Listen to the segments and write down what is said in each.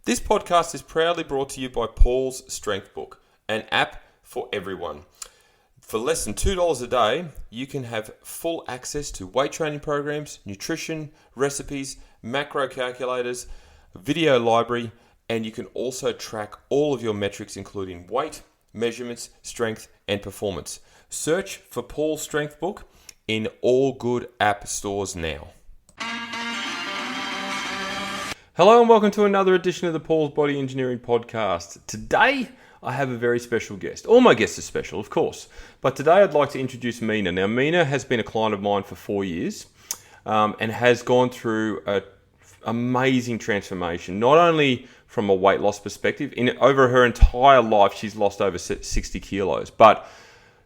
This podcast is proudly brought to you by Paul's Strength Book, an app for everyone. For less than $2 a day, you can have full access to weight training programs, nutrition, recipes, macro calculators, video library, and you can also track all of your metrics including weight, measurements, strength, and performance. Search for Paul's Strength Book in all good app stores now. Hello and welcome to another edition of the Paul's Body Engineering Podcast. Today, I have a very special guest. All my guests are special, of course. But today, I'd like to introduce Mina. Now, Mina has been a client of mine for 4 years and has gone through an amazing transformation, not only from a weight loss perspective. Over her entire life, she's lost over 60 kilos. But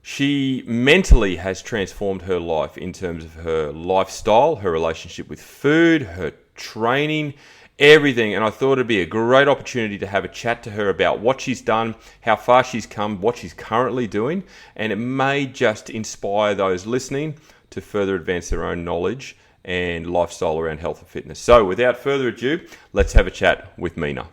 she mentally has transformed her life in terms of her lifestyle, her relationship with food, her training, everything. And I thought it'd be a great opportunity to have a chat to her about what she's done, how far she's come, what she's currently doing, and it may just inspire those listening to further advance their own knowledge and lifestyle around health and fitness. So without further ado, let's have a chat with Mina.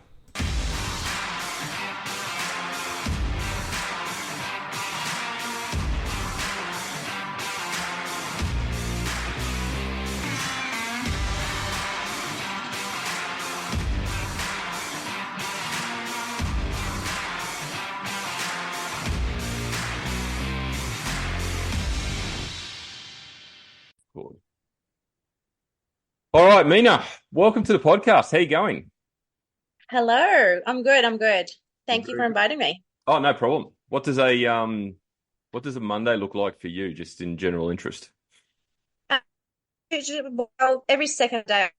All right, Mina, welcome to the podcast. How you going? Hello, I'm good. Thank you for inviting me. Oh, no problem. What does a Monday look like for you, just in general interest? Well, every second day,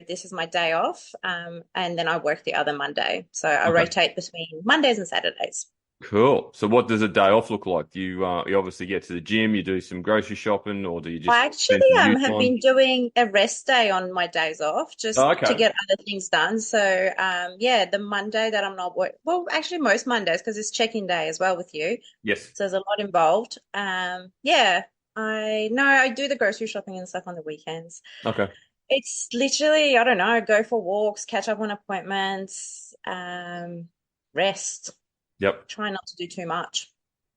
this is my day off, and then I work the other Monday. So I Okay. rotate between Mondays and Saturdays. Cool. So what does a day off look like? Do you obviously get to the gym, you do some grocery shopping, or do you just I spend actually some you have time? been doing a rest day on my days off just Oh, to okay. get other things done. So yeah, the Monday that I'm not well, actually most Mondays because it's check-in day as well with you. Yes. So there's a lot involved. Yeah, I do the grocery shopping and stuff on the weekends. Okay. It's literally, I don't know, go for walks, catch up on appointments, rest, Yep. try not to do too much.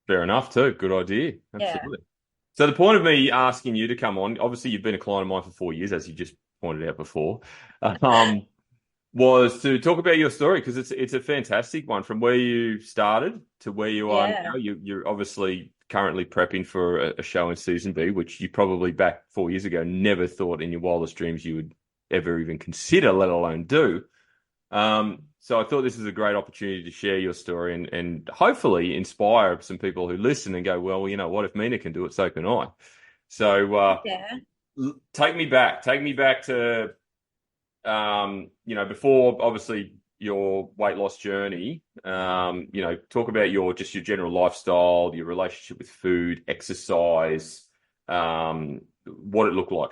Fair enough too. Good idea. Yeah. Absolutely. So the point of me asking you to come on, obviously you've been a client of mine for 4 years, as you just pointed out before, um, was to talk about your story because it's a fantastic one from where you started to where you are Yeah. now. You're obviously currently prepping for a show in season B, which you probably back 4 years ago never thought in your wildest dreams you would ever even consider, let alone do. So I thought this is a great opportunity to share your story and hopefully inspire some people who listen and go, well, you know what, if Mina can do it, so can I. So Yeah. take me back to before obviously your weight loss journey, talk about your general lifestyle, your relationship with food, exercise, what it looked like.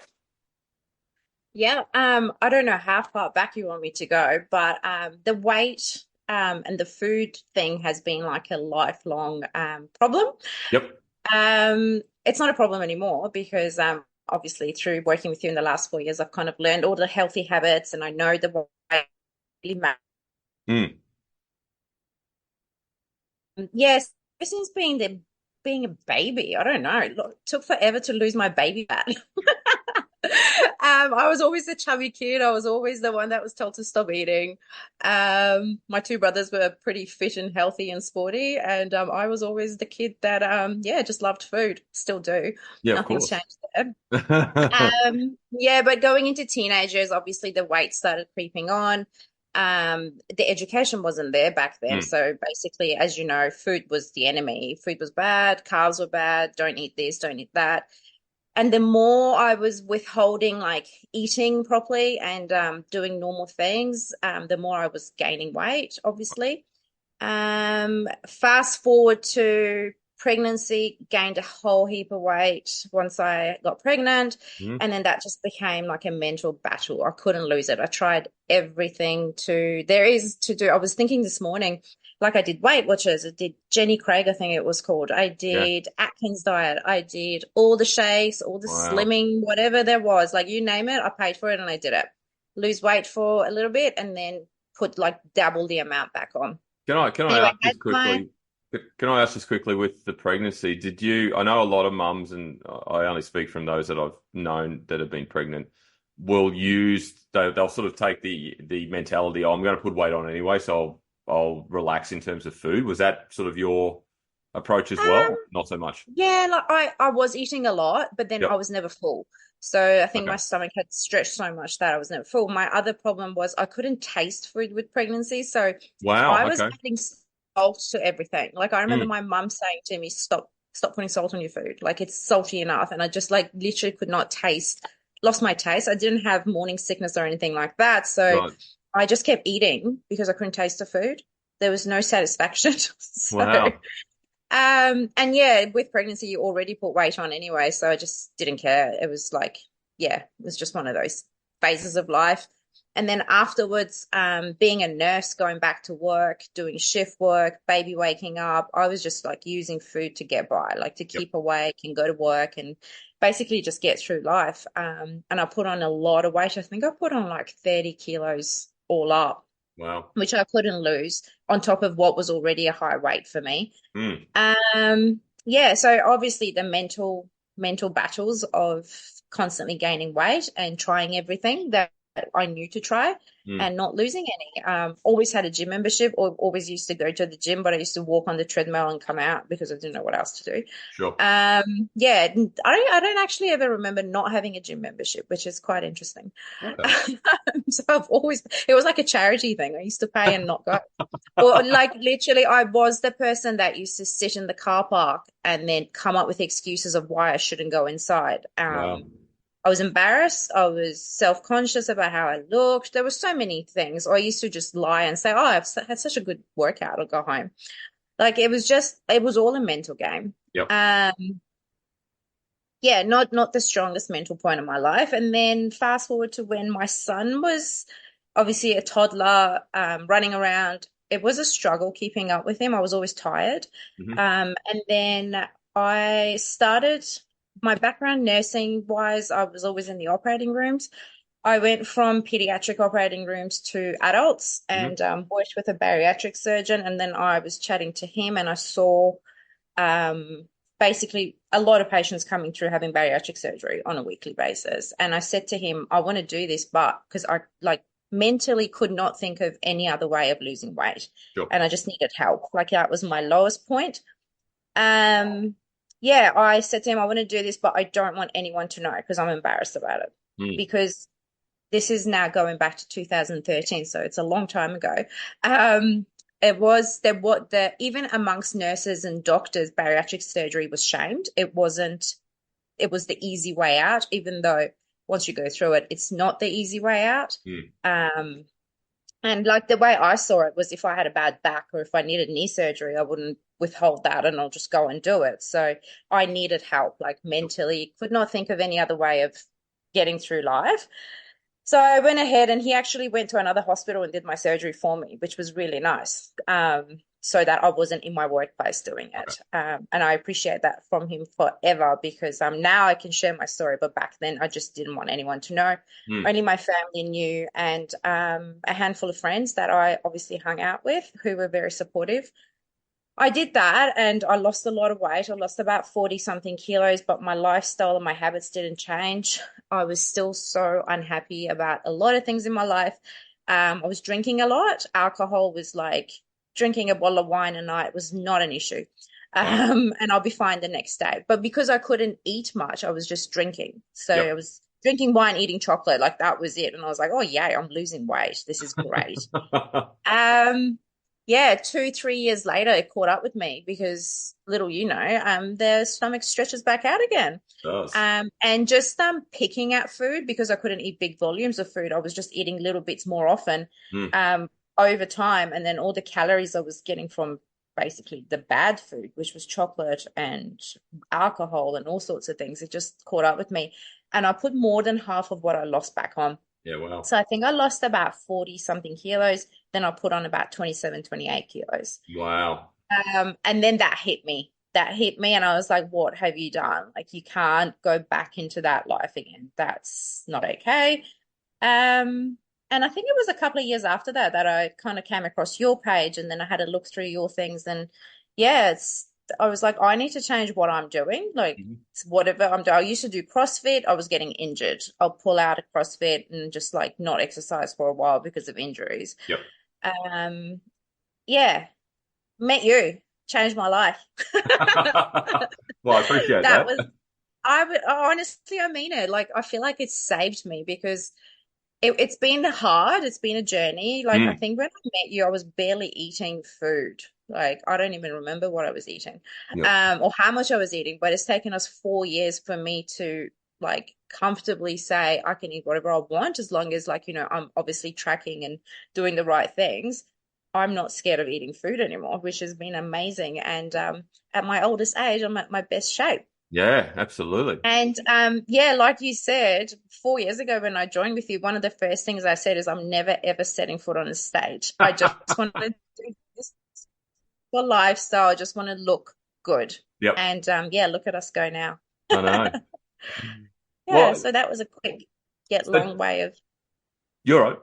Yeah. I don't know how far back you want me to go, but the weight and the food thing has been like a lifelong problem. Yep. It's not a problem anymore because obviously through working with you in the last 4 years, I've kind of learned all the healthy habits and I know the weight really matters. Mm. Yes, ever since being a baby, I don't know, look, it took forever to lose my baby fat. I was always the chubby kid. I was always the one that was told to stop eating. My two brothers were pretty fit and healthy and sporty, and I was always the kid that yeah, just loved food. Still do. Yeah, of Nothing's course. changed there. Yeah, but going into teenagers, obviously the weight started creeping on. The education wasn't there back then. Mm. So basically, as you know, food was the enemy. Food was bad, carbs were bad, don't eat this, don't eat that. And the more I was withholding, like eating properly and doing normal things, the more I was gaining weight, obviously. Fast forward to pregnancy, gained a whole heap of weight once I got pregnant. Mm. And then that just became like a mental battle. I couldn't lose it. I tried everything there is to do. I was thinking this morning, like I did Weight Watchers, I did Jenny Craig, I think it was called. I Yeah. did Atkins diet. I did all the shakes, all the Wow. slimming, whatever there was, like you name it, I paid for it and I did it. Lose weight for a little bit and then put like double the amount back on. Can I Anyway, ask had just my quickly? Can I ask just quickly with the pregnancy? Did you? I know a lot of mums, and I only speak from those that I've known that have been pregnant. Will use they'll sort of take the mentality. Oh, I'm going to put weight on anyway, so I'll relax in terms of food. Was that sort of your approach as um, well? Not so much. yeah, like I was eating a lot, but then I Yep. was never full. So I think Okay. my stomach had stretched so much that I was never full. My other problem was I couldn't taste food with pregnancy. So Wow. I was Okay. adding salt to everything. Like I remember Mm. my mum saying to me, stop putting salt on your food. Like it's salty enough. And I just like literally could not taste, lost my taste. I didn't have morning sickness or anything like that. So Right. I just kept eating because I couldn't taste the food. There was no satisfaction. So Wow. and yeah, with pregnancy, you already put weight on anyway, so I just didn't care. It was like, yeah, it was just one of those phases of life. And then afterwards, being a nurse, going back to work, doing shift work, baby waking up, I was just like using food to get by, like to Yep. keep awake and go to work and basically just get through life. And I put on a lot of weight. I think I put on like 30 kilos all up, Wow. which I couldn't lose on top of what was already a high weight for me. Mm. Yeah, so obviously the mental battles of constantly gaining weight and trying everything that I knew to try Mm. and not losing any. Always had a gym membership or always used to go to the gym, but I used to walk on the treadmill and come out because I didn't know what else to do. Sure. Yeah, I don't actually ever remember not having a gym membership, which is quite interesting. Okay. So I've always, it was like a charity thing. I used to pay and not go. Or like literally, I was the person that used to sit in the car park and then come up with excuses of why I shouldn't go inside. Wow. I was embarrassed. I was self-conscious about how I looked. There were so many things. Or I used to just lie and say, "Oh, had such a good workout. I'll go home." Like it was all a mental game. Yep. Um, yeah, not the strongest mental point of my life. And then fast forward to when my son was obviously a toddler, running around. It was a struggle keeping up with him. I was always tired. Hmm. And then I started my background nursing wise, I was always in the operating rooms. I went from pediatric operating rooms to adults Hmm. and worked with a bariatric surgeon. And then I was chatting to him and I saw um, basically a lot of patients coming through having bariatric surgery on a weekly basis. And I said to him, I want to do this, but because I like mentally could not think of any other way of losing weight. Sure. And I just needed help. Like that was my lowest point. Um, yeah, I said to him, I want to do this, but I don't want anyone to know because I'm embarrassed about it. Mm. Because this is now going back to 2013, so it's a long time ago. It was there what the even amongst nurses and doctors, bariatric surgery was shamed. It wasn't, it was the easy way out, even though once you go through it, it's not the easy way out. Mm. Um, and like the way I saw it was if I had a bad back or if I needed knee surgery, I wouldn't withhold that and I'll just go and do it. So I needed help, like Sure. mentally, could not think of any other way of getting through life. So I went ahead and he actually went to another hospital and did my surgery for me, which was really nice. So that I wasn't in my workplace doing Okay. it. And I appreciate that from him forever because now I can share my story, but back then I just didn't want anyone to know. Mm. Only my family knew and a handful of friends that I obviously hung out with who were very supportive. I did that and I lost a lot of weight. I lost about 40 something kilos, but my lifestyle and my habits didn't change. I was still so unhappy about a lot of things in my life. I was drinking a lot. Alcohol was like drinking a bottle of wine a night was not an issue. Wow. And I'll be fine the next day. But because I couldn't eat much, I was just drinking. So I Yep. was drinking wine, eating chocolate, like that was it. And I was like, oh, yay, I'm losing weight. This is great. Um, yeah, 2, 3 years later, it caught up with me because little their stomach stretches back out again. Does. And just picking at food because I couldn't eat big volumes of food. I was just eating little bits more often Mm. um, over time. And then all the calories I was getting from basically the bad food, which was chocolate and alcohol and all sorts of things, it just caught up with me. And I put more than half of what I lost back on. Yeah. Wow. So I think I lost about 40 something kilos. Then I put on about 27, 28 kilos. Wow. And then that hit me. That hit me. And I was like, what have you done? Like, you can't go back into that life again. That's not okay. Um, And I think it was a couple of years after that that I kind of came across your page, and then I had a look through your things, and yeah, I was like, I need to change what I'm doing. Like Mhm. it's whatever I'm doing. I used to do CrossFit. I was getting injured. I'll pull out of CrossFit and just like not exercise for a while because of injuries. Yep. Um, yeah, met you, changed my life. Well, I appreciate That that. was I would honestly, I mean it. Like I feel like it's saved me because it's been hard. It's been a journey. Like I Mm, think when I met you, I was barely eating food. Like I don't even remember what I was eating, yep. or how much I was eating. But it's taken us 4 years for me to like comfortably say I can eat whatever I want as long as like, I'm obviously tracking and doing the right things. I'm not scared of eating food anymore, which has been amazing. And at my oldest age, I'm at my best shape. Yeah, absolutely. And yeah, like you said, 4 years ago when I joined with you, one of the first things I said is I'm never ever setting foot on a stage. I just want to do this for lifestyle. I just want to look good. Yep. And yeah, look at us go now. I know. Yeah, Well, so that was a quick get so long way of you're right.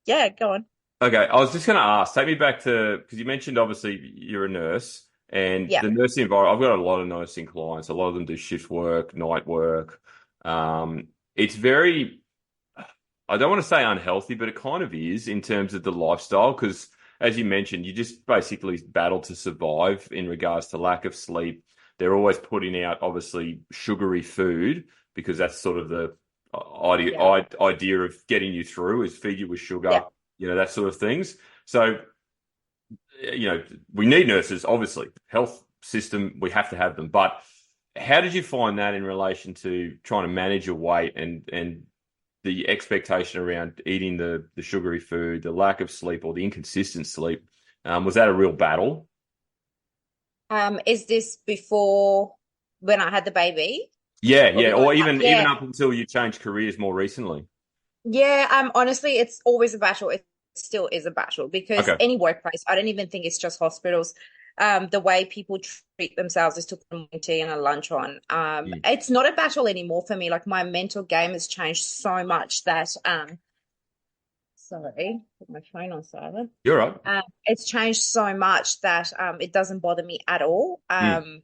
yeah, go on. Okay, I was just going to ask, take me back to, because you mentioned obviously you're a nurse and Yeah. the nursing environment, I've got a lot of nursing clients. A lot of them do shift work, night work. It's very, I don't want to say unhealthy, but it kind of is in terms of the lifestyle. Because as you mentioned, you just basically battle to survive in regards to lack of sleep. They're always putting out obviously sugary food because that's sort of the Yeah. idea of getting you through is feed you with Yeah. sugar, that sort of things. So, we need nurses, obviously. Health system, we have to have them. But how did you find that in relation to trying to manage your weight and the expectation around eating the sugary food, the lack of sleep or the inconsistent sleep? Was that a real battle? Is this before when I had the baby Yeah, or yeah, before or I had, even yeah. up until you changed careers more recently. Yeah, honestly, it's always a battle. It still is a battle because Okay. any workplace, I don't even think it's just hospitals. The way people treat themselves is to put a morning tea and a lunch on. Mm. It's not a battle anymore for me. Like my mental game has changed so much that, sorry, put my phone on silent. You're right. It's changed so much that it doesn't bother me at all. Mm.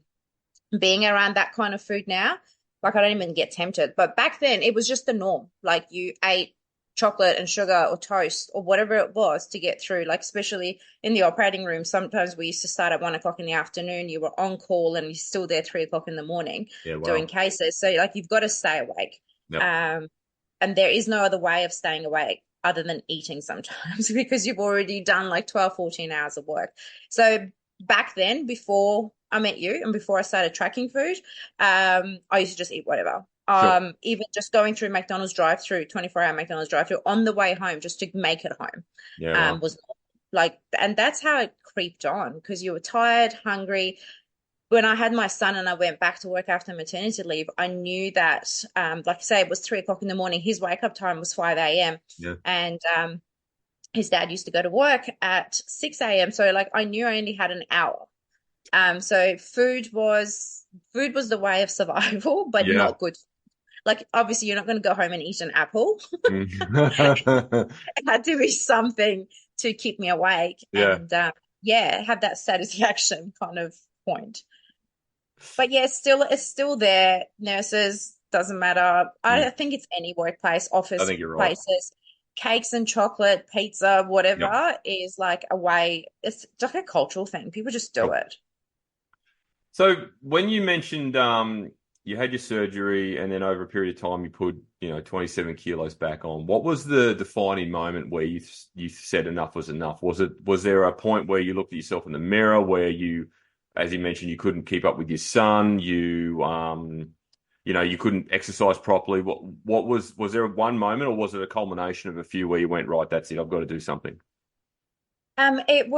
Being around that kind of food now. Like I don't even get tempted. But back then it was just the norm. Like you ate chocolate and sugar or toast or whatever it was to get through. Like especially in the operating room, sometimes we used to start at 1 o'clock in the afternoon. You were on call and you're still there 3 o'clock in the morning Yeah, doing wow. cases. So like you've got to stay awake. Yep. Um, and there is no other way of staying awake other than eating sometimes because you've already done like 12, 14 hours of work. So back then, before I met you and before I started tracking food, I used to just eat whatever. Sure. Even just going through McDonald's drive-through, 24-hour McDonald's drive-through on the way home just to make it home, Yeah, wow. was like, and that's how it creeped on because you were tired, hungry. When I had my son and I went back to work after maternity leave, I knew that, like I say, it was 3 o'clock in the morning. His wake up time was 5 a.m. Yeah. And his dad used to go to work at 6 a.m. So like I knew I only had an hour. So food was the way of survival, but Yeah. not good. Like obviously you're not going to go home and eat an apple. Mm. It had to be something to keep me awake Yeah. and yeah, have that satisfaction kind of point. But yeah, it's still there. Nurses, doesn't matter. I Mm. think it's any workplace, I office think you're right. places, cakes and chocolate, pizza, Yep. whatever is like a way, it's like a cultural thing. People just do Sure. it. So when you mentioned you had your surgery and then over a period of time you put 27 kilos back on, what was the defining moment where you said enough was enough? Was there a point where you looked at yourself in the mirror where you, as you mentioned, you couldn't keep up with your son, you couldn't exercise properly? What was there one moment or was it a culmination of a few where you went, right, that's it, I've got to do something? Yeah, it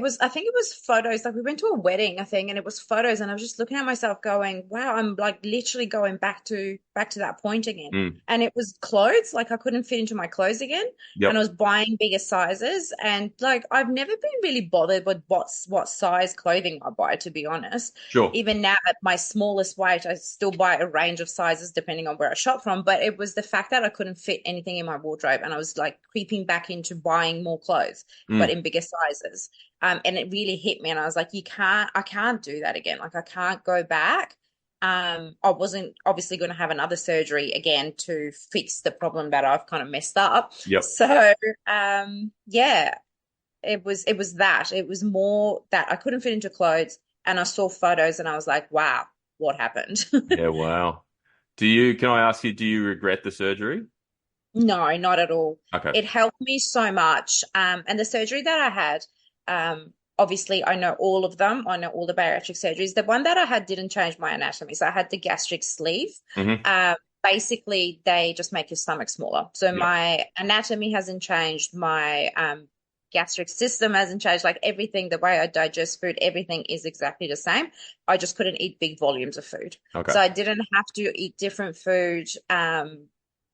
was, I think it was photos. Like we went to a wedding, I think, and it was photos, and I was just looking at myself going, wow, I'm like literally going back to back to that point again. Mm. And it was clothes, like I couldn't fit into my clothes again. And I Yep. was buying bigger sizes. And like I've never been really bothered with what size clothing I buy, to be honest. Sure. Even now at my smallest weight, I still buy a range of sizes depending on where I shop from. But it was the fact that I couldn't fit anything in my wardrobe and I was like creeping back into buying more clothes, but Mm. in bigger sizes. And it really hit me. And I was like, I can't do that again. Like I can't go back. I wasn't obviously going to have another surgery again to fix the problem that I've kind of messed up. Yep. So, yeah, it was that. It was more that I couldn't fit into clothes and I saw photos and I was like, wow, what happened? Yeah. Wow. Can I ask you, do you regret the surgery? No, not at all. Okay. It helped me so much. And the surgery that I had, obviously, I know all of them. I know all the bariatric surgeries. The one that I had didn't change my anatomy. So I had the gastric sleeve. Mm-hmm. Basically, they just make your stomach smaller. So Yep. my anatomy hasn't changed. My gastric system hasn't changed. Like everything, the way I digest food, everything is exactly the same. I just couldn't eat big volumes of food. Okay. So I didn't have to eat different food.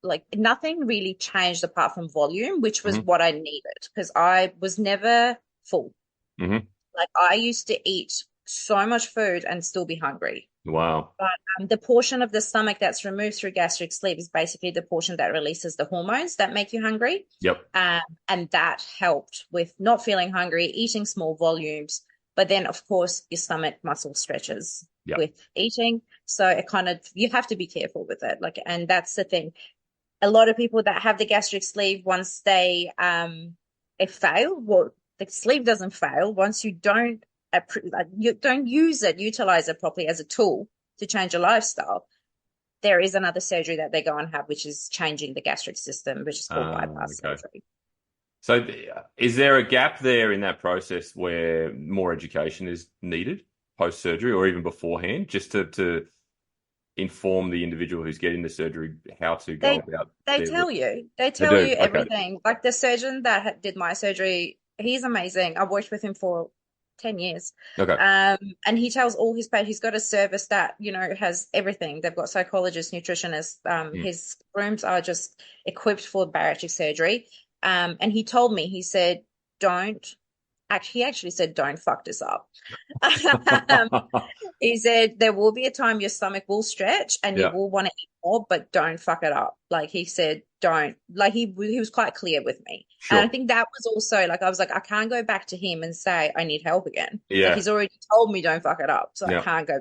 Like nothing really changed apart from volume, which was Mm-hmm. what I needed because I was never full. Mm-hmm. Like I used to eat so much food and still be hungry. Wow. But the portion of the stomach that's removed through gastric sleeve is basically the portion that releases the hormones that make you hungry. Yep. And that helped with not feeling hungry, eating small volumes. But then, of course, your stomach muscle stretches Yep. with eating. So it kind of, you have to be careful with it. Like, and that's the thing. A lot of people that have the gastric sleeve, once it fail, well, the sleeve doesn't fail. Once you don't utilize it properly as a tool to change your lifestyle, there is another surgery that they go and have, which is changing the gastric system, which is called bypass Okay. surgery. So, is there a gap there in that process where more education is needed post surgery or even beforehand, just to inform the individual who's getting the surgery how to go They about they their? tell you. They They tell do. you Okay. everything. Like the surgeon that did my surgery, he's amazing. I worked with him for 10 years. Okay. And he tells all his patients, he's got a service that, has everything. They've got psychologists, nutritionists. Mm. His rooms are just equipped for bariatric surgery. And he told me, he said, don't he actually said, don't fuck this up. Um, he said there will be a time your stomach will stretch and you Yeah. will want to eat more, but don't fuck it up. Like he said, don't. Like he was quite clear with me. And I Sure. think that was also like I was like, I can't go back to him and say I need help again. Like Yeah. he's already told me don't fuck it up. So I Yeah. can't go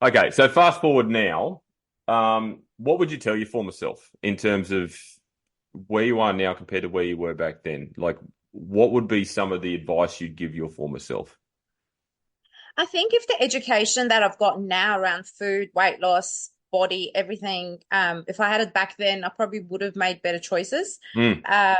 Okay. So fast forward now. What would you tell your former self in terms of where you are now compared to where you were back then? Like, what would be some of the advice you'd give your former self? I think if the education that I've got now around food, weight loss, body, everything, if I had it back then, I probably would have made better choices. Mm. Um,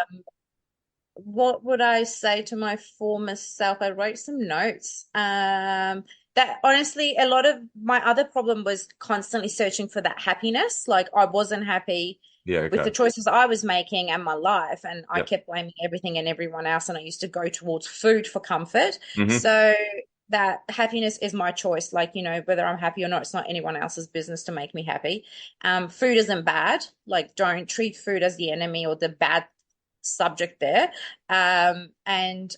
what would I say to my former self? I wrote some notes. That honestly, a lot of my other problem was constantly searching for that happiness. Like I wasn't happy Yeah. with Okay. the choices I was making and my life, and I Yep. kept blaming everything and everyone else, and I used to go towards food for comfort. Mm-hmm. So that happiness is my choice. Like, whether I'm happy or not, it's not anyone else's business to make me happy. Food isn't bad. Like, don't treat food as the enemy or the bad subject there. And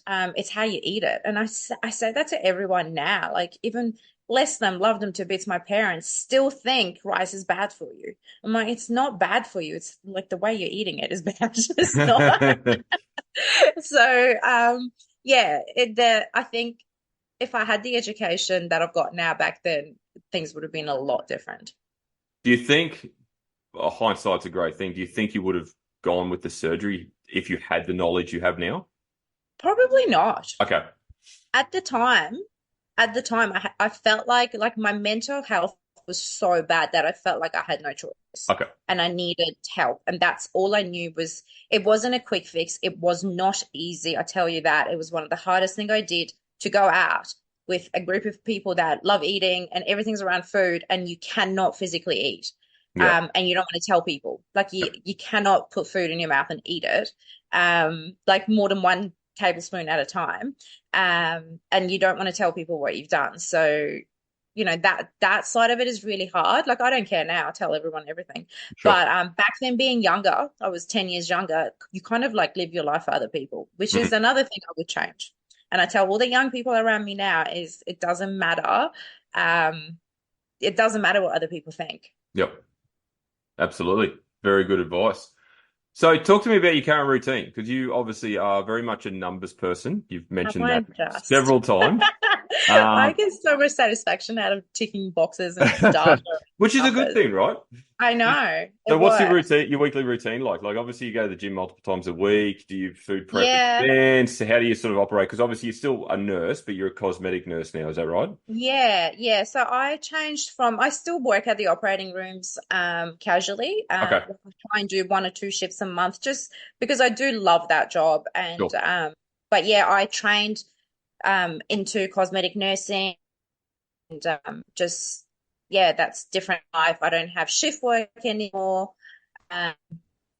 it's how you eat it. And I say that to everyone now. Like, even bless them, love them to bits. My parents still think rice is bad for you. I'm like, it's not bad for you. It's like the way you're eating it is bad. It's not. So, yeah, I think if I had the education that I've got now back then, things would have been a lot different. Do you think, hindsight's a great thing, do you think you would have gone with the surgery if you had the knowledge you have now? Probably not. Okay. At the time, I felt like my mental health was so bad that I felt like I had no choice Okay. and I needed help. And that's all I knew was it wasn't a quick fix. It was not easy. I tell you that. It was one of the hardest things I did to go out with a group of people that love eating and everything's around food and you cannot physically eat. Yeah. And you don't want to tell people. Like you cannot put food in your mouth and eat it. Like more than one tablespoon at a time. And you don't want to tell people what you've done. So, that side of it is really hard. Like I don't care now, I tell everyone everything. Sure. But back then being younger, I was 10 years younger, you kind of like live your life for other people, which Mm. is another thing I would change. And I tell all the young people around me now is it doesn't matter. Um, it doesn't matter what other people think. Yep. Absolutely. Very good advice. So talk to me about your current routine because you obviously are very much a numbers person. You've Am mentioned I that just? several times. I Um, get so much satisfaction out of ticking boxes and data which is a good numbers. thing, right? I know So it what's your works. routine, your weekly routine like? Like obviously you go to the gym multiple times a week. Do you food prep in Yeah, advance? How do you sort of operate? Because obviously you're still a nurse, but you're a cosmetic nurse now. Is that right? yeah. So I changed from I still work at the operating rooms casually. Okay. I try and do 1 or 2 shifts a month just because I do love that job. And Sure. but yeah, I trained into cosmetic nursing and just yeah, that's different life. I don't have shift work anymore. Um,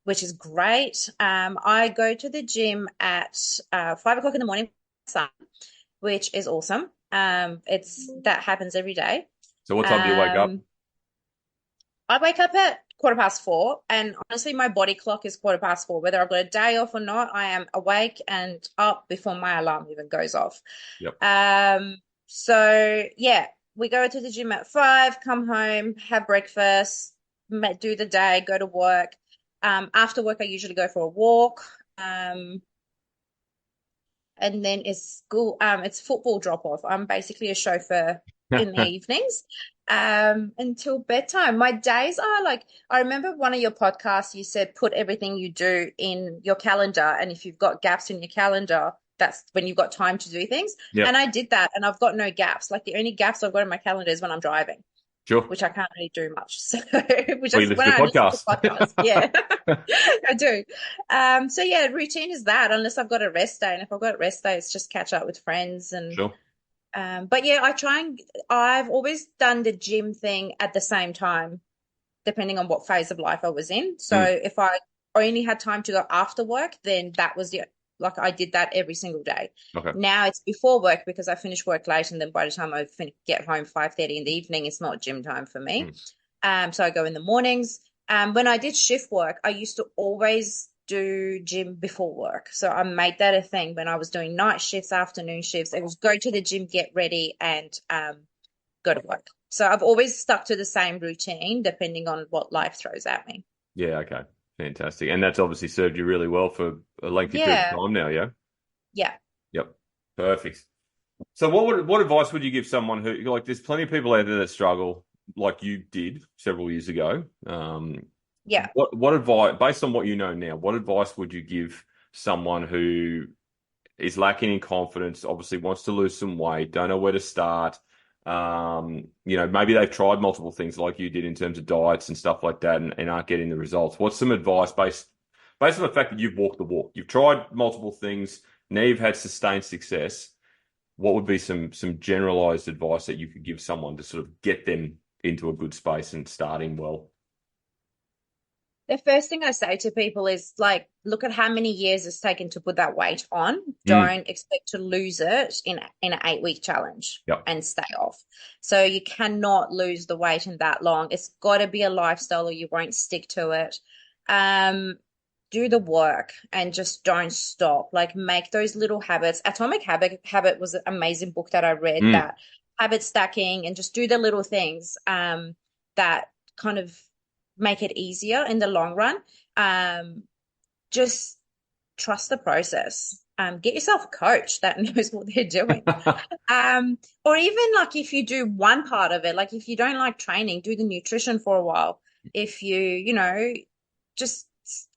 which is great. I go to the gym at 5 o'clock in the morning, which is awesome. It's that happens every day. So what time do you wake up? Um, I wake up at 4:15, and honestly, my body clock is 4:15. Whether I've got a day off or not, I am awake and up before my alarm even goes off. Yep. So yeah, we go to the gym at 5, come home, have breakfast, do the day, go to work. After work, I usually go for a walk. And then it's football drop off. I'm basically a chauffeur in the evenings until bedtime. My days are like, I remember one of your podcasts, you said put everything you do in your calendar. And if you've got gaps in your calendar, that's when you've got time to do things. And Yep. I did that and I've got no gaps. Like the only gaps I've got in my calendar is when I'm driving, Sure. which I can't really do much. So, which Well, you is listen when to I listen to podcasts. podcasts. Yeah, I do. So yeah, routine is that unless I've got a rest day. And if I've got a rest day, it's just catch up with friends and Sure. but yeah, I've always done the gym thing at the same time, depending on what phase of life I was in. So Mm. if I only had time to go after work, then that was like I did that every single day. Okay. Now it's before work because I finish work late, and then by the time get home 5:30 in the evening, it's not gym time for me. Mm. So I go in the mornings. When I did shift work, I used to always do gym before work. So I made that a thing when I was doing night shifts, afternoon shifts. It was go to the gym, get ready, and go to work. So I've always stuck to the same routine depending on what life throws at me. Yeah. Okay. Fantastic. And that's obviously served you really well for a lengthy period of Yeah, time now. Yeah. yeah. Yep. Perfect. So what advice would you give someone who like there's plenty of people out there that struggle like you did several years ago. Yeah. What advice based on what you know now, what advice would you give someone who is lacking in confidence, obviously wants to lose some weight, don't know where to start? Maybe they've tried multiple things like you did in terms of diets and stuff like that and aren't getting the results. What's some advice based on the fact that you've walked the walk? You've tried multiple things, now you've had sustained success. What would be some generalized advice that you could give someone to sort of get them into a good space and starting well? The first thing I say to people is like, look at how many years it's taken to put that weight on. Mm, Don't expect to lose it in an 8 week challenge yep. and stay off. So you cannot lose the weight in that long. It's got to be a lifestyle or you won't stick to it. Um, do the work and just don't stop. Like make those little habits. Habit was an amazing book that I read Mm, that habit stacking and just do the little things that kind of make it easier in the long run. Just trust the process. Get yourself a coach that knows what they're doing. Or even like if you do one part of it, like if you don't like training, do the nutrition for a while. If just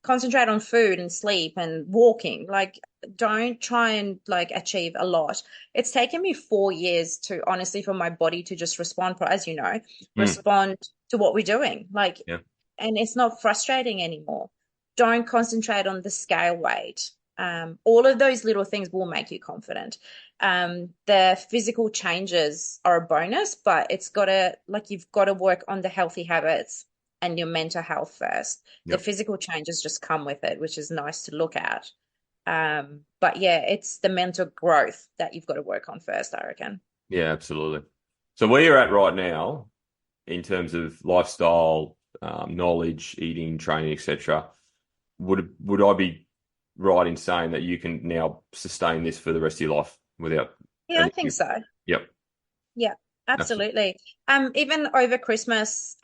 concentrate on food and sleep and walking, like don't try and like achieve a lot. It's taken me 4 years to honestly for my body to just respond, as you know, mm, respond to what we're doing. Like, yeah. and it's not frustrating anymore. Don't concentrate on the scale weight. All of those little things will make you confident. The physical changes are a bonus, but you've got to work on the healthy habits and your mental health first. The Yep. physical changes just come with it, which is nice to look at. But yeah, it's the mental growth that you've got to work on first, I reckon. Yeah, absolutely. So where you're at right now, in terms of lifestyle, knowledge, eating, training, etc., would I be right in saying that you can now sustain this for the rest of your life without Yeah, I any? think so. Yep, Yeah, absolutely. absolutely. Even over Christmas,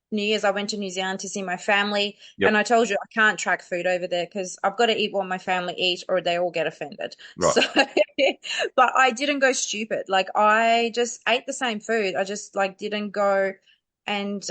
New Year's, I went to New Zealand to see my family, and Yep, I told you I can't track food over there because I've got to eat what my family eat, or they all get offended. right. So, but I didn't go stupid. Like I just ate the same food. I just like didn't go and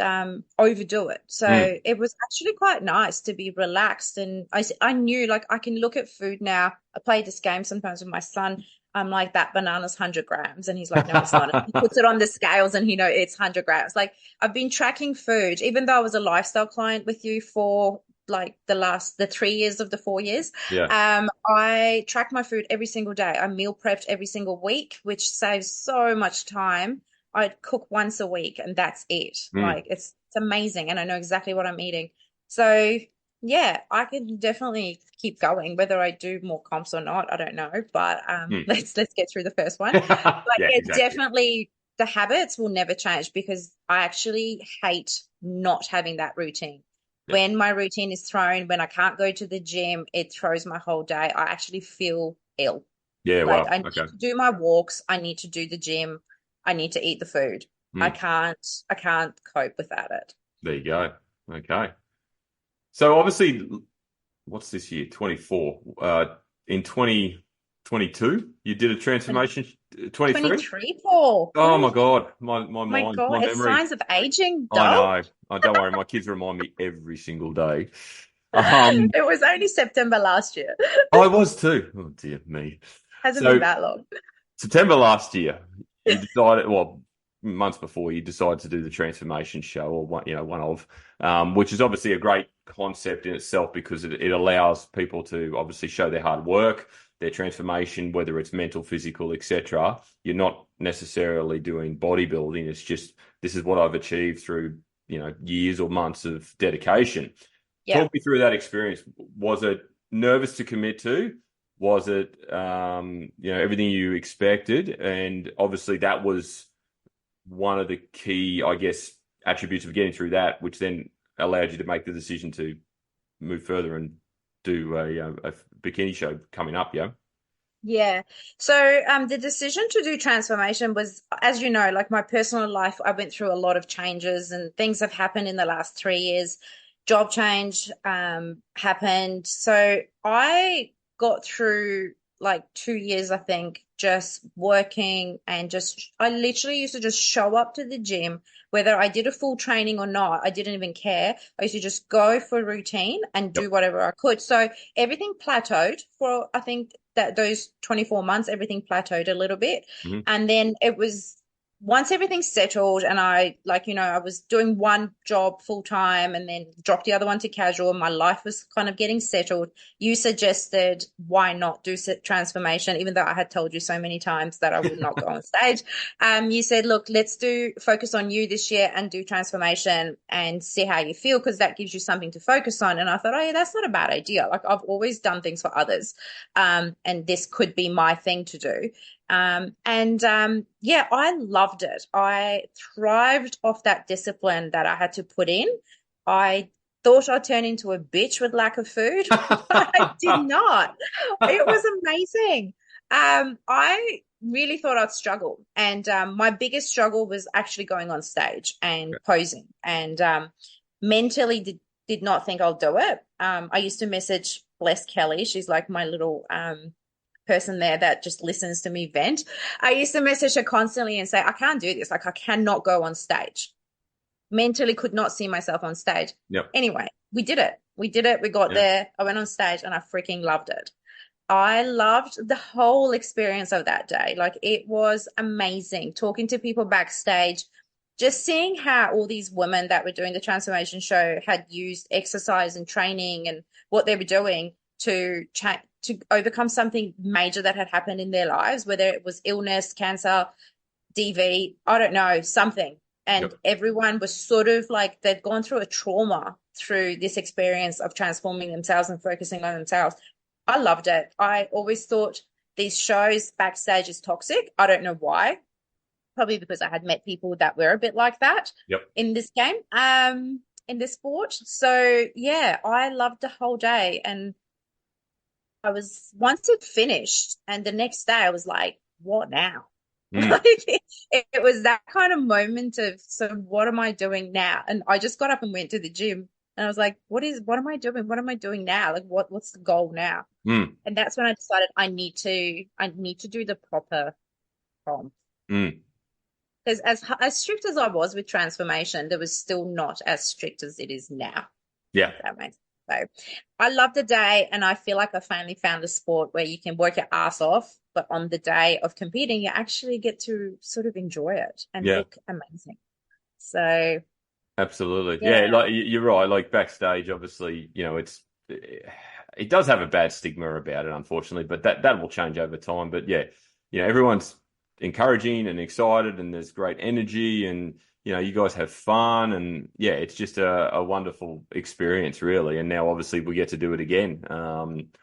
overdo it. Mm. So it was actually quite nice to be relaxed, and I knew like I can look at food now. I play this game sometimes with my son. I'm like, that banana's 100 grams. And he's like, no, it's not. And he puts it on the scales and he know it's 100 grams. Like I've been tracking food, even though I was a lifestyle client with you for like the 3 years of the 4 years. Yeah. I track my food every single day. I meal prepped every single week, which saves so much time. I cook once a week and that's it. Mm. Like it's amazing. And I know exactly what I'm eating. So yeah, I can definitely keep going. Whether I do more comps or not, I don't know. But Mm. let's get through the first one. But Yeah, yeah, exactly. definitely the habits will never change because I actually hate not having that routine. Yep. When my routine is thrown, when I can't go to the gym, it throws my whole day. I actually feel ill. Yeah, Like wow. I need Okay. to do my walks, I need to do the gym, I need to eat the food. Mm. I can't cope without it. There you go. Okay. So obviously, what's this year? 24. In 2022, you did a And transformation. 23? 23, Paul. Oh my God. My My mind, my God, it's memory. signs of aging, I dog. know. Oh, don't worry. My kids remind me every single day. Um, It was only September last year. I was too. Oh dear me. Hasn't been So that long. September last year, you decided, well, months before you decided to do the transformation show, or one, one of, which is obviously a great concept in itself because it allows people to obviously show their hard work, their transformation, whether it's mental, physical, etc. You're not necessarily doing bodybuilding. It's just this is what I've achieved through years or months of dedication. Yeah. Talk me through that experience. Was it nervous to commit to? Was it everything you expected? And obviously that was one of the key, I guess, attributes of getting through that, which then allowed you to make the decision to move further and do a bikini show coming up. Yeah. Yeah. So the decision to do transformation was, as you know, like my personal life, I went through a lot of changes and things have happened in the last 3 years. Job change happened. So I got through like 2 years, I think, just working and just I literally used to just show up to the gym, whether I did a full training or not. I didn't even care. I used to just go for routine and do Yep. whatever I could. So everything plateaued for I think that those 24 months, everything plateaued a little bit. Hmm. And then it was once everything settled and I like, I was doing one job full time and then dropped the other one to casual and my life was kind of getting settled. You suggested why not do transformation, even though I had told you so many times that I would not go on stage. You said, look, let's do focus on you this year and do transformation and see how you feel because that gives you something to focus on. And I thought, oh yeah, that's not a bad idea. Like I've always done things for others. And this could be my thing to do. Yeah, I loved it. I thrived off that discipline that I had to put in. I thought I'd turn into a bitch with lack of food, but I did not. It was amazing. I really thought I'd struggle. And my biggest struggle was actually going on stage and posing. And mentally did not think I'll do it. I used to message Bless Kelly. She's like my little person there that just listens to me vent. I used to message her constantly and say, I can't do this. Like, I cannot go on stage. Mentally could not see myself on stage. Yep. Anyway, we did it. We did it. We got Yeah. there. I went on stage and I freaking loved it. I loved the whole experience of that day. Like, it was amazing talking to people backstage, just seeing how all these women that were doing the transformation show had used exercise and training and what they were doing to overcome something major that had happened in their lives, whether it was illness, cancer, DV, I don't know, something. And Yep. everyone was sort of like they'd gone through a trauma through this experience of transforming themselves and focusing on themselves. I loved it. I always thought these shows backstage is toxic. I don't know why. probably because I had met people that were a bit like that Yep. in this game, in this sport. So yeah, I loved the whole day. And I was, once it finished, and the next day I was like, what now? Mm. Like it was that kind of moment of, so what am I doing now? And I just got up and went to the gym, and I was like, what am I doing? What am I doing now? Like what's the goal now? Mm. And that's when I decided I need to do the proper comp. Mm. Because as strict as I was with transformation, there was still not as strict as it is now. Yeah. That makes sense. So I love the day, and I feel like I finally found a sport where you can work your ass off, but on the day of competing, you actually get to sort of enjoy it and Yeah. look amazing. So Absolutely. Yeah, yeah, like you're right. Like backstage, obviously, it does have a bad stigma about it, unfortunately, but that will change over time. But yeah, everyone's encouraging and excited, and there's great energy, and you guys have fun, and yeah, it's just a wonderful experience, really. And now, obviously, we get to do it again,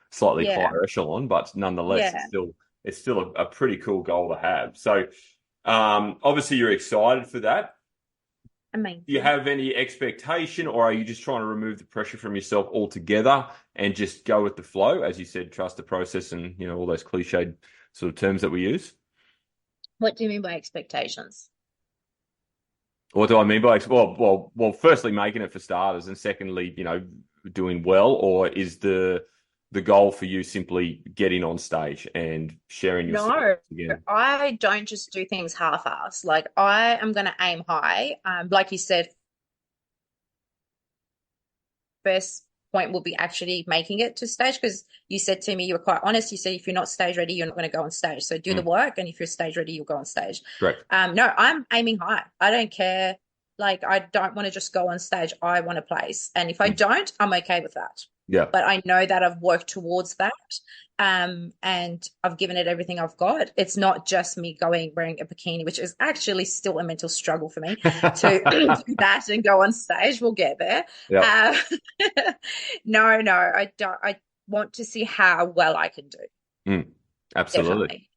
slightly yeah, higher echelon, but nonetheless, yeah, it's still a pretty cool goal to have. So, obviously, you're excited for that. Do you amazing. have any expectation, or are you just trying to remove the pressure from yourself altogether and just go with the flow? As you said, trust the process and, all those cliched sort of terms that we use. What do you mean by expectations? What do I mean by, well, firstly, making it for starters, and secondly, doing well, or is the goal for you simply getting on stage and sharing your skills No, again? I don't just do things half-ass. Like I am going to aim high. Like you said, first point will be actually making it to stage, because you said to me, you were quite honest. You said if you're not stage ready, you're not going to go on stage. So do the Mm, work, and if you're stage ready, you'll go on stage. correct. No, I'm aiming high. I don't care. Like I don't want to just go on stage. I want to place, and if I Mm, don't, I'm okay with that. yeah. But I know that I've worked towards that. And I've given it everything I've got. It's not just me going wearing a bikini, which is actually still a mental struggle for me to do that and go on stage. We'll get there. Yeah. Uh, no, I don't. I want to see how well I can do. Mm, absolutely. Definitely.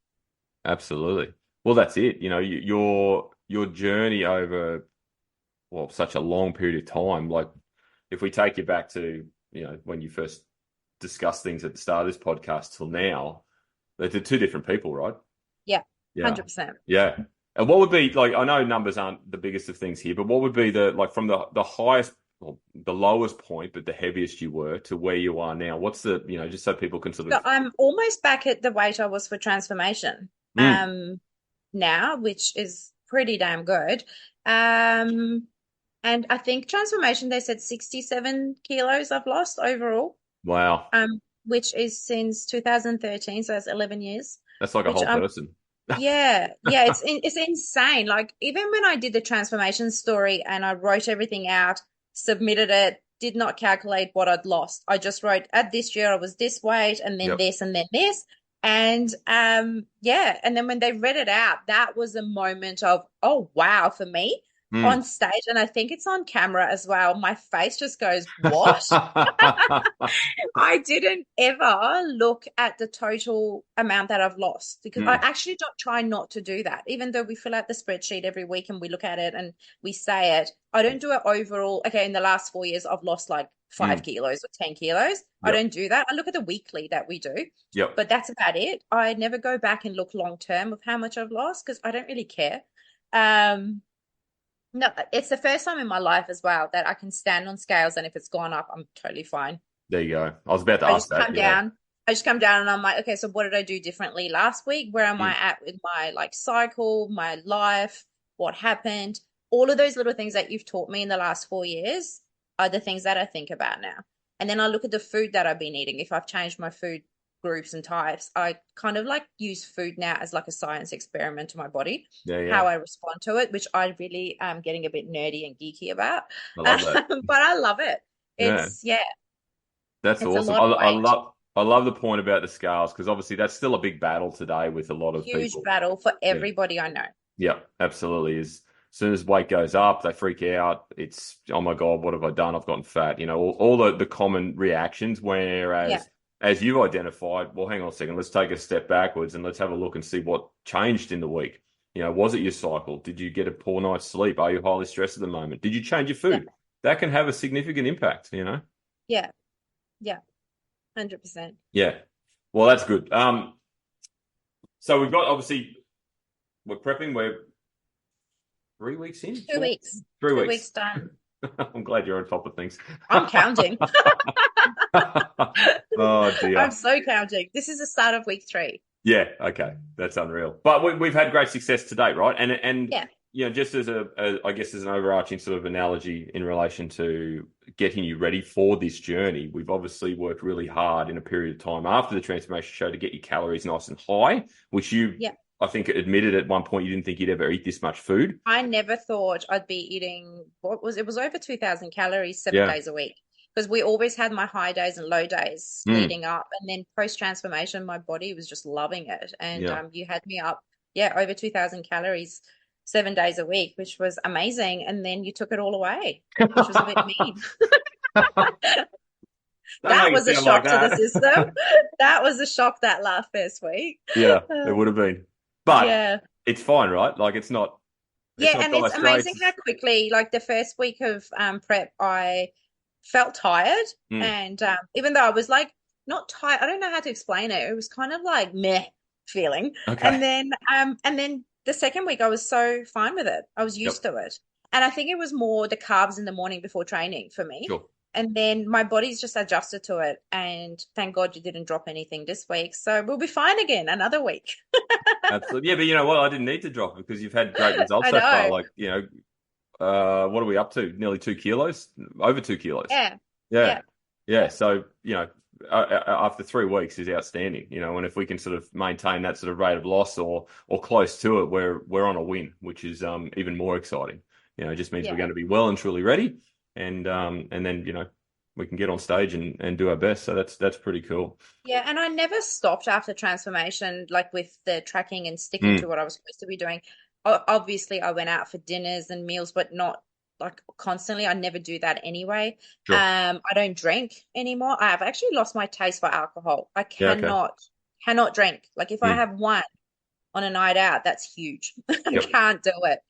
Absolutely. Well, that's it. Your journey over, well, such a long period of time. Like, if we take you back to, when you first discussed things at the start of this podcast till now, they're two different people, right? Yeah, Yeah. 100%. Yeah. And what would be like, I know numbers aren't the biggest of things here, but what would be from the highest, well, the lowest point, but the heaviest you were to where you are now? What's just so people can sort So of, I'm almost back at the weight I was for transformation. mm, Now, which is pretty damn good. Um, and I think transformation, they said 67 kilos I've lost overall, wow, which is since 2013, so that's 11 years, that's like a which whole person. yeah, it's insane. Like even when I did the transformation story and I wrote everything out, submitted it, did not calculate what I'd lost. I just wrote at this year I was this weight and then Yep. this and then this. And yeah, and then when they read it out, that was a moment of, oh wow, for me Mm. on stage. And I think it's on camera as well. My face just goes, what? I didn't ever look at the total amount that I've lost, because I Mm. actually don't try not to do that. Even though we fill out the spreadsheet every week and we look at it and we say it, I don't do it overall. Okay, in the last 4 years, I've lost like 5 kilos or 10 kilos. I Yep. don't do that. I look at the weekly that we do, Yep. but that's about it. I never go back and look long term of how much I've lost because I don't really care. Um, no, it's the first time in my life as well that I can stand on scales, and if it's gone up, I'm totally fine. There you go. I was about to I ask just that. come Yeah. down. I just come down and I'm like, okay, so what did I do differently last week? Where am I Mm. at with my like cycle, my life, what happened? All of those little things that you've taught me in the last 4 years are the things that I think about now. And then I look at the food that I've been eating. If I've changed my food groups and types, I kind of like use food now as like a science experiment to my body, Yeah. how Yeah. I respond to it, which I really am getting a bit nerdy and geeky about. I love that. But I love it. Yeah. Yeah, That's it's a awesome. lot of weight. I love the point about the scales because obviously that's still a big battle today with a lot of Huge people. battle for Yeah. everybody I know. Yeah, absolutely. As soon as weight goes up, they freak out. It's, oh my God, what have I done? I've gotten fat. All the common reactions. Yeah, Whereas, as you identified, well, hang on a second, let's take a step backwards and let's have a look and see what changed in the week. Was it your cycle? Did you get a poor night's sleep? Are you highly stressed at the moment? Did you change your Yeah. food? That can have a significant impact. Yeah. Yeah. 100%. Yeah. Well, that's good. So we've got obviously we're prepping. We're 3 weeks in, Two 4 weeks weeks. in? 3 weeks. 2 weeks done. I'm glad you're on top of things. I'm counting. Oh I'm dear. so counting. This is the start of week 3. Yeah. Okay. That's unreal. But we've had great success to date, right? And Yeah. just as I guess as an overarching sort of analogy in relation to getting you ready for this journey, we've obviously worked really hard in a period of time after the transformation show to get your calories nice and high, which you, Yeah. I think, admitted at one point you didn't think you'd ever eat this much food. I never thought I'd be eating it was over 2,000 calories seven Yeah. days a week because we always had my high days and low days Mm. leading up. And then post transformation, my body was just loving it. And Yeah. you had me up, yeah, over 2,000 calories 7 days a week, which was amazing. And then you took it all away, which was a bit mean. Don't That make was it a sound like shock to the that. system. That was a shock that last first week. Yeah, it Uh, would have been. But yeah. it's fine, right? Like it's Yeah, not and dire it's amazing straits. how quickly, like the first week of prep, I felt tired. Mm. And even though I was like not tired, I don't know how to explain it. It was kind of like meh feeling. Okay. And then the second week I was so fine with it. I was Yep. used to it. And I think it was more the carbs in the morning before training for me. Sure. And then my body's just adjusted to it. And thank God you didn't drop anything this week. So we'll be fine again another week. Absolutely. Yeah, but you know what? I didn't need to drop it because you've had great results I so far. know. Like, what are we up to? Nearly 2 kilos? Over 2 kilos. Yeah. Yeah. Yeah. Yeah. So, after 3 weeks is outstanding, and if we can sort of maintain that sort of rate of loss or close to it, we're on a win, which is even more exciting. It just means we're Yeah. going to be well and truly ready, and then we can get on stage and do our best. So that's pretty cool. Yeah, and I never stopped after transformation, like with the tracking and sticking Mm, to what I was supposed to be doing. Obviously, I went out for dinners and meals, but not like constantly. I never do that anyway. sure. I don't drink anymore. I have actually lost my taste for alcohol. I Yeah. Okay. cannot drink. Like if I Mm, have one on a night out, that's huge. I yep. can't do it.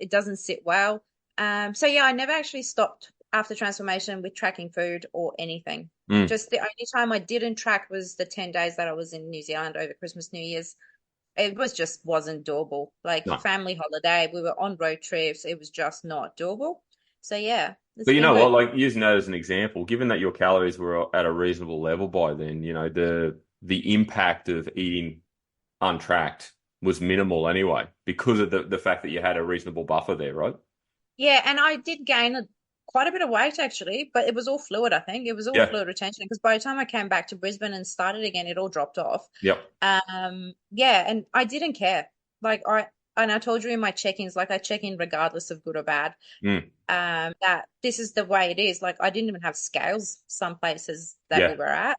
It doesn't sit well. So yeah, I never actually stopped after transformation with tracking food or anything. Mm, Just the only time I didn't track was the 10 days that I was in New Zealand over Christmas, New Year's. It was just wasn't doable. Like no. family holiday, we were on road trips. It was just not doable. So yeah, it's But you been know what? working. Like using that as an example, given that your calories were at a reasonable level by then, the impact of eating untracked was minimal anyway, because of the fact that you had a reasonable buffer there, right? Yeah, and I did gain quite a bit of weight actually, but it was all fluid, I think. It was all Yeah. fluid retention because by the time I came back to Brisbane and started again, it all dropped off. Yep. Yeah, and I didn't care. Like I told you in my check-ins, like I check in regardless of good or bad. Mm, That this is the way it is. Like I didn't even have scales some places that we yeah. were at.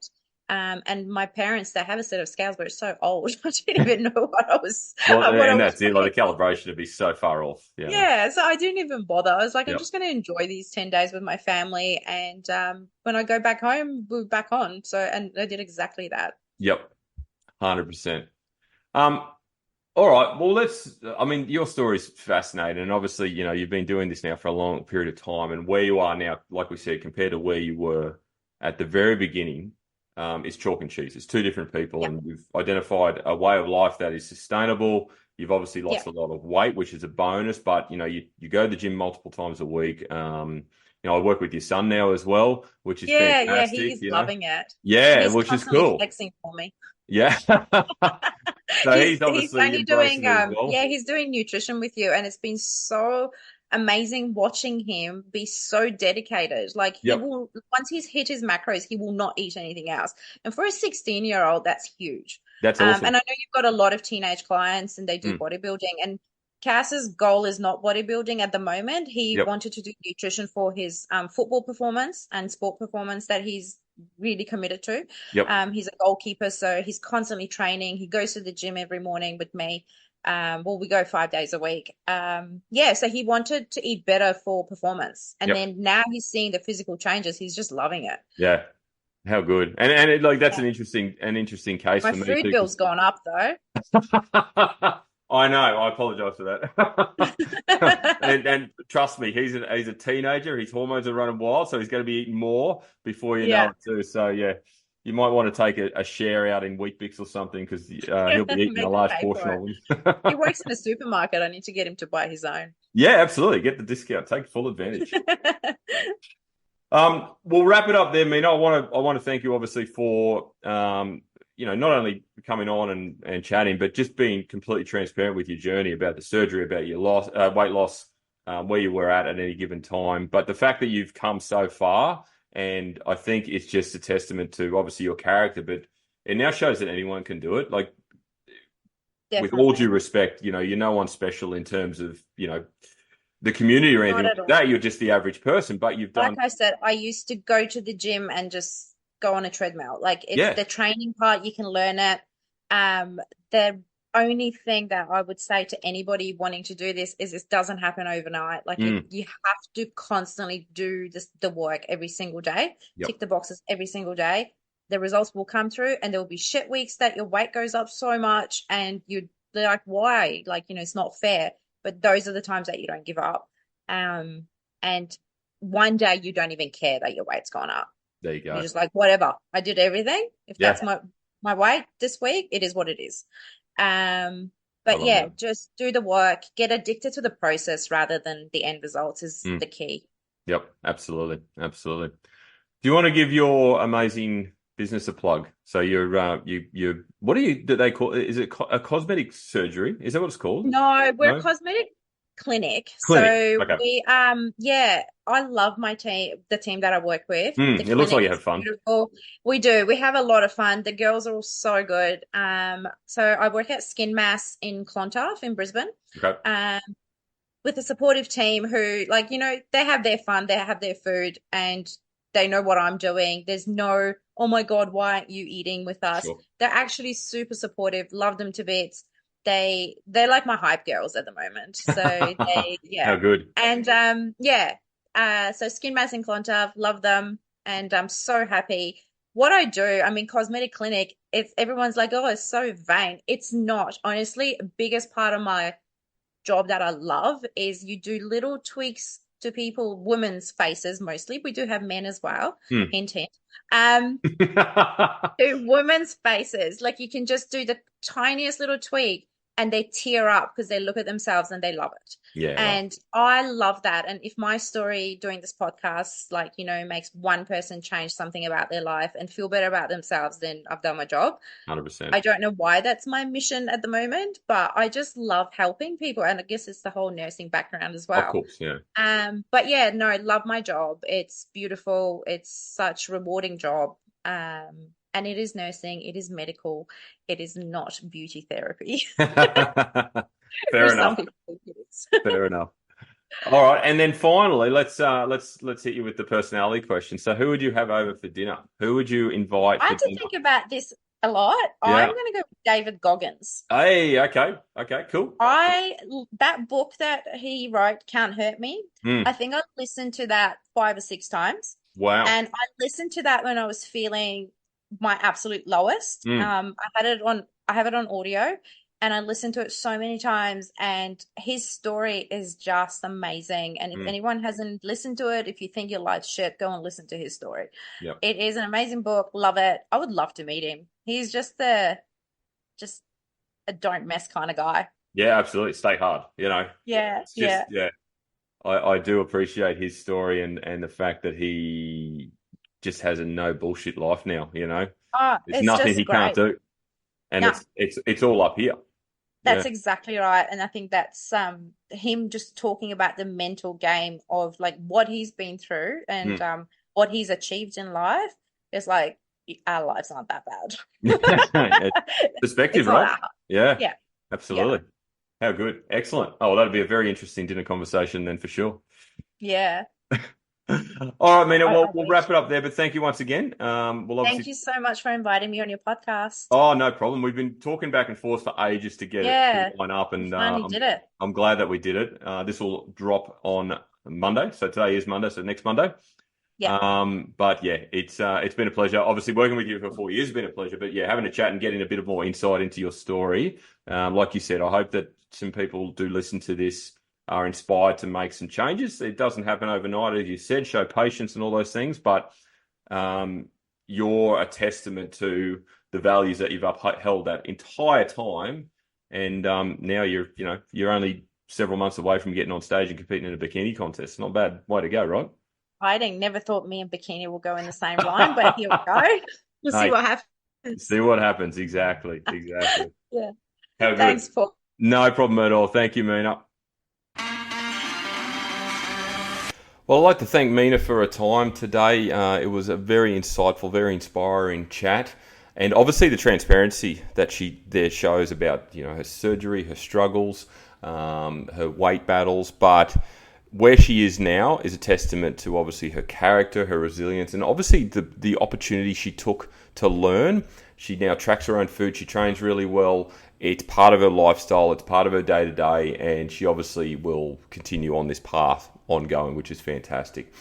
And my parents, they have a set of scales, but it's so old. I didn't even know what I was Well, what I and was that's it. weighing. Like the calibration would be so far off. Yeah. Yeah, so I didn't even bother. I was like, I'm Yep. just going to enjoy these 10 days with my family. And when I go back home, we're back on. So, and I did exactly that. Yep. 100%. Um, all right. Well, I mean, your story's fascinating. And obviously, you've been doing this now for a long period of time. And where you are now, like we said, compared to where you were at the very beginning, is chalk and cheese. It's two different people. Yeah, And you've identified a way of life that is sustainable. You've obviously yeah, lost a lot of weight, which is a bonus. But, you go to the gym multiple times a week. I work with your son now as well, which is yeah, yeah. fantastic, He's loving it. Yeah, He's which is constantly cool. flexing for me. Yeah. So he's He's obviously only embracing doing it as well. yeah, he's doing nutrition with you, and it's been so amazing watching him be so dedicated. Like he Yep. will once he's hit his macros, he will not eat anything else. And for a 16-year-old, that's huge. That's And I awesome. know you've got a lot of teenage clients and they do Mm. bodybuilding, and Cass's goal is not bodybuilding at the moment. He Yep. wanted to do nutrition for his football performance and sport performance that he's really committed to. Yep. He's a goalkeeper, so he's constantly training. He goes to the gym every morning with me. Well, we go 5 days a week. Yeah, so he wanted to eat better for performance. And Yep. then now he's seeing the physical changes. He's just loving it. Yeah. How good. And that's Yeah. an interesting case My for me food too. bill's gone up though. I know. I apologize for that. And trust me, he's a teenager. His hormones are running wild, so he's going to be eating more before you know Yeah, it too. So yeah, you might want to take a share out in Wheat Bix or something because he'll be eating a make him large pay portion for of it. them. He works in a supermarket. I need to get him to buy his own. Yeah, absolutely. Get the discount. Take full advantage. We'll wrap it up there, Mina. I want to thank you obviously for not only coming on and chatting, but just being completely transparent with your journey about the surgery, about your weight loss, where you were at any given time. But the fact that you've come so far, and I think it's just a testament to obviously your character, but it now shows that anyone can do it. Like with all due Definitely. respect, you're no one special in terms of, the community or anything Not at like all. that. You're just the average person, but you've Like done, I said, I used to go to the gym and just go on a treadmill. Like it's yeah. the training part, you can learn it. The only thing that I would say to anybody wanting to do this is this doesn't happen overnight. Like Mm, you have to constantly do the work every single day, yep. tick the boxes every single day. The results will come through, and there will be shit weeks that your weight goes up so much, and they're like, why? Like, it's not fair. But those are the times that you don't give up. And one day you don't even care that your weight's gone up. There you You're go. just like, whatever. I did everything. If Yeah, that's my weight this week, it is what it is. Um, I but love yeah, that. just do the work, get addicted to the process rather than the end results is Mm, the key. yep, absolutely, absolutely. Do you want to give your amazing business a plug? So what do they call? Is it a cosmetic surgery? Is that what it's called? No, we're a No, cosmetic clinic. clinic. So Okay. yeah, I love my team, the team that I work with. The It looks clinic like you is have fun. beautiful. We do. We have a lot of fun. The girls are all so good. So I work at Skin Mass in Clontarf in Brisbane. Okay. Um, with a supportive team who, like, they have their fun, they have their food, and they know what I'm doing. There's no, oh my God, why aren't you eating with us? Sure. They're actually super supportive, love them to bits. They're like my hype girls at the moment. So How yeah. good. And yeah. So Skin Mass and Clontarf, love them, and I'm so happy. What I do, I mean, cosmetic clinic, it's everyone's like, oh, it's so vain. It's not. Honestly, biggest part of my job that I love is you do little tweaks to people, women's faces mostly. We do have men as well. Hmm. Hint, hint. To women's faces, like you can just do the tiniest little tweak and they tear up because they look at themselves and they love it. Yeah, right. And I love that. And if my story doing this podcast, like, makes one person change something about their life and feel better about themselves, then I've done my job. 100%. I don't know why that's my mission at the moment, but I just love helping people. And I guess it's the whole nursing background as Of well. course, yeah. But yeah, no, love my job. It's beautiful. It's such a rewarding job. And it is nursing, it is medical, it is not beauty therapy. For Fair some enough. people it is. Fair enough. All right, and then finally, let's hit you with the personality question. So, who would you have over for dinner? Who would you invite I for had to dinner? think about this a lot. I'm Yeah. going to go with David Goggins. Hey, okay, cool. I That book that he wrote, Can't Hurt Me. I Mm, think I listened to that 5 or 6 times, wow. and I listened to that when I was feeling my absolute lowest. Mm, I have it on audio, and I listened to it so many times. And his story is just amazing. And if mm, anyone hasn't listened to it, if you think your life's shit, go and listen to his story. yep. It is an amazing book. Love it. I would love to meet him. He's just a don't mess kind of guy. Yeah, absolutely. Stay hard. Yeah, It's just yeah. yeah. I do appreciate his story and the fact that he just has a no bullshit life now. Oh, There's it's nothing just he can't great. do, and No, it's all up here. Yeah. that's exactly right. And I think that's him just talking about the mental game of like what he's been through and Mm. what he's achieved in life. It's like our lives aren't that bad. Perspective, It's not right? that hard. Yeah, Yeah, yeah, absolutely. How good. Excellent. Oh, well, that'll be a very interesting dinner conversation then for sure. yeah. All right, Mina, I we'll wrap wish. it up there, but thank you once again. We'll Thank obviously, you so much for inviting me on your podcast. oh, no problem. We've been talking back and forth for ages to get it to Yeah, line up, we and finally did it. I'm glad that we did it. This will drop on Monday. So today is Monday, so next Monday. Yeah. But yeah, it's been a pleasure. Obviously, working with you for 4 years has been a pleasure. But yeah, having a chat and getting a bit of more insight into your story, like you said, I hope that some people do listen to this are inspired to make some changes. It doesn't happen overnight, as you said. Show patience and all those things, but um, you're a testament to the values that you've upheld that entire time. And now you're only several months away from getting on stage and competing in a bikini contest. Not bad way to go, right? Fighting. Never thought me and bikini will go in the same line, but here we go. We'll see Hey, what happens. see what happens. Exactly. Exactly. Yeah. How good. Thanks, Paul. No problem at all. Thank you, Mina. Well, I'd like to thank Mina for her time today. It was a very insightful, very inspiring chat. And obviously the transparency that she there shows about, her surgery, her struggles, her weight battles. But where she is now is a testament to obviously her character, her resilience, and obviously the opportunity she took to learn. She now tracks her own food. She trains really well. It's part of her lifestyle. It's part of her day to day, and she obviously will continue on this path ongoing, which is fantastic.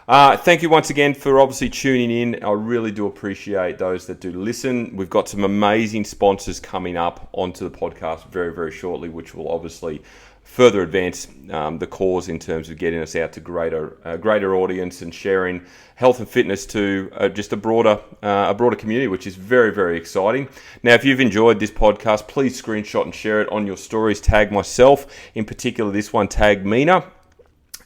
Thank you once again for obviously tuning in. I really do appreciate those that do listen. We've got some amazing sponsors coming up onto the podcast very, very shortly, which will obviously further advance the cause in terms of getting us out to greater audience and sharing health and fitness to just a broader community, which is very, very exciting. Now, if you've enjoyed this podcast, please screenshot and share it on your stories. Tag myself, in particular this one, tag Mina.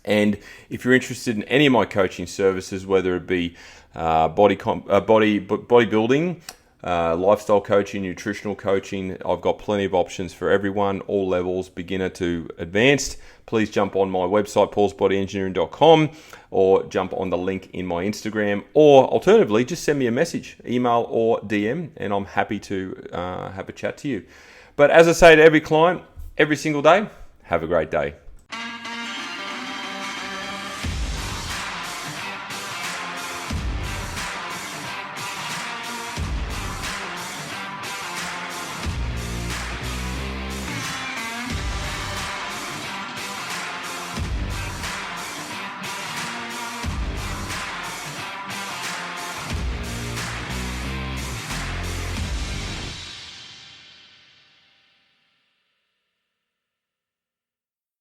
And if you're interested in any of my coaching services, whether it be bodybuilding, lifestyle coaching, nutritional coaching, I've got plenty of options for everyone, all levels, beginner to advanced. Please jump on my website, paulsbodyengineering.com, or jump on the link in my Instagram, or alternatively, just send me a message, email or DM, and I'm happy to have a chat to you. But as I say to every client, every single day, have a great day.